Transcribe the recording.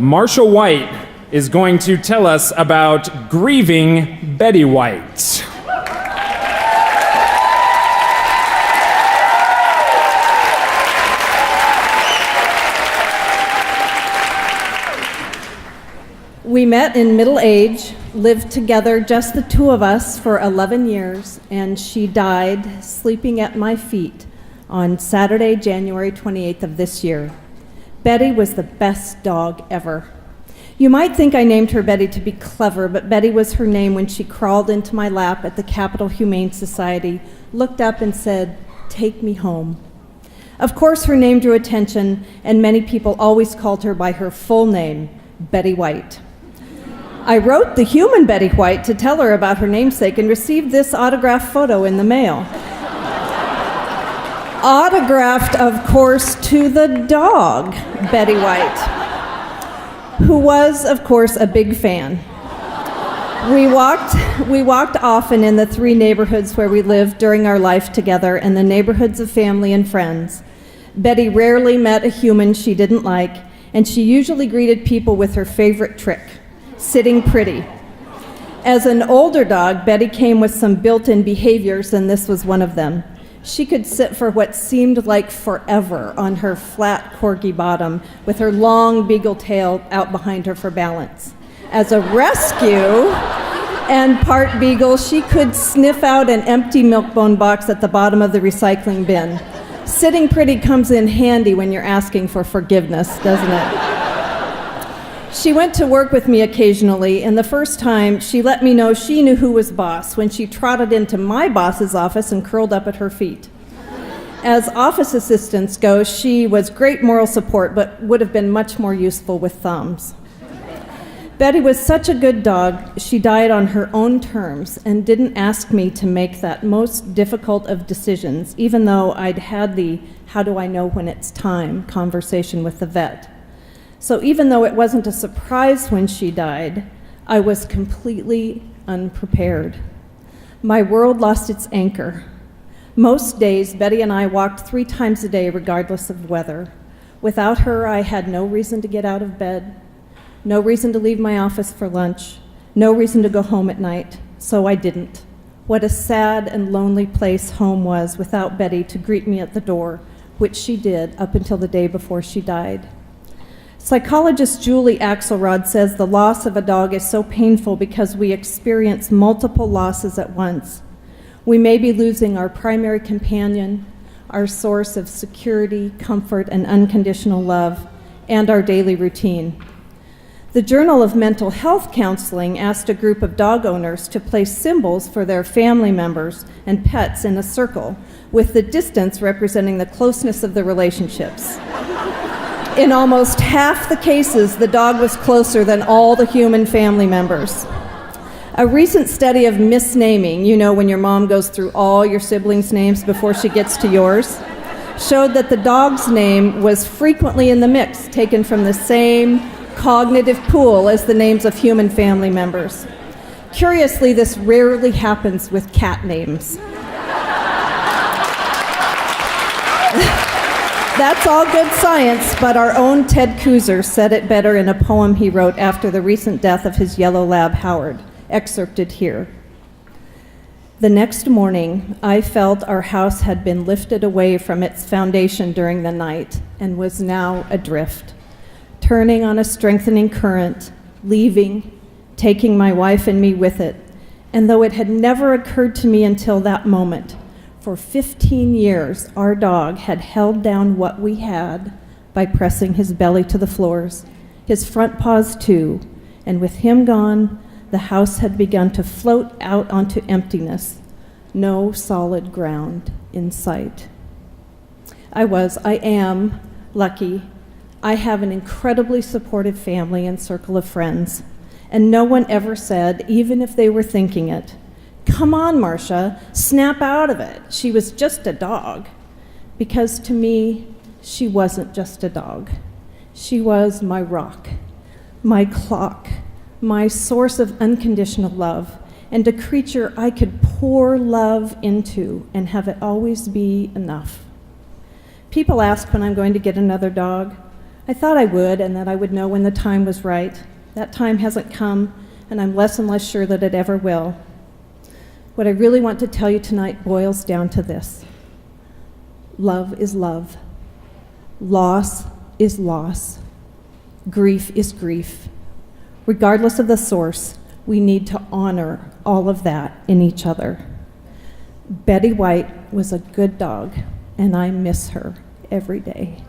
Marcia White is going to tell us about Grieving Betty White. We met in middle age, lived together, just the two of us, for 11 years, and she died sleeping at my feet on Saturday, January 28th of this year. Betty was the best dog ever. You might think I named her Betty to be clever, but Betty was her name when she crawled into my lap at the Capital Humane Society, looked up and said, "Take me home." Of course, her name drew attention, and many people always called her by her full name, Betty White. I wrote the human Betty White to tell her about her namesake and received this autographed photo in the mail. Autographed, of course, to the dog, Betty White, who was, of course, a big fan. We walked often in the three neighborhoods where we lived during our life together, and the neighborhoods of family and friends. Betty rarely met a human she didn't like, and she usually greeted people with her favorite trick, sitting pretty. As an older dog, Betty came with some built-in behaviors, and this was one of them. She could sit for what seemed like forever on her flat corgi bottom with her long beagle tail out behind her for balance. As a rescue and part beagle, she could sniff out an empty milk-bone box at the bottom of the recycling bin. Sitting pretty comes in handy when you're asking for forgiveness, doesn't it? She went to work with me occasionally, and the first time she let me know she knew who was boss when she trotted into my boss's office and curled up at her feet. As office assistants go, she was great moral support, but would have been much more useful with thumbs. Betty was such a good dog, she died on her own terms and didn't ask me to make that most difficult of decisions, even though I'd had the "how do I know when it's time" conversation with the vet. So even though it wasn't a surprise when she died, I was completely unprepared. My world lost its anchor. Most days, Betty and I walked 3 times a day regardless of weather. Without her, I had no reason to get out of bed, no reason to leave my office for lunch, no reason to go home at night, so I didn't. What a sad and lonely place home was without Betty to greet me at the door, which she did up until the day before she died. Psychologist Julie Axelrod says the loss of a dog is so painful because we experience multiple losses at once. We may be losing our primary companion, our source of security, comfort, and unconditional love, and our daily routine. The Journal of Mental Health Counseling asked a group of dog owners to place symbols for their family members and pets in a circle, with the distance representing the closeness of the relationships. In almost half the cases, the dog was closer than all the human family members. A recent study of misnaming, you know when your mom goes through all your siblings' names before she gets to yours, showed that the dog's name was frequently in the mix, taken from the same cognitive pool as the names of human family members. Curiously, this rarely happens with cat names. That's all good science, but our own Ted Kooser said it better in a poem he wrote after the recent death of his yellow lab, Howard, excerpted here. The next morning, I felt our house had been lifted away from its foundation during the night and was now adrift, turning on a strengthening current, leaving, taking my wife and me with it. And though it had never occurred to me until that moment, for 15 years, our dog had held down what we had by pressing his belly to the floors, his front paws too, and with him gone, the house had begun to float out onto emptiness, no solid ground in sight. I am lucky. I have an incredibly supportive family and circle of friends, and no one ever said, even if they were thinking it, "Come on, Marcia, snap out of it. She was just a dog." Because to me, she wasn't just a dog. She was my rock, my clock, my source of unconditional love, and a creature I could pour love into and have it always be enough. People ask when I'm going to get another dog. I thought I would, and that I would know when the time was right. That time hasn't come, and I'm less and less sure that it ever will. What I really want to tell you tonight boils down to this. Love is love. Loss is loss. Grief is grief. Regardless of the source, we need to honor all of that in each other. Betty White was a good dog, and I miss her every day.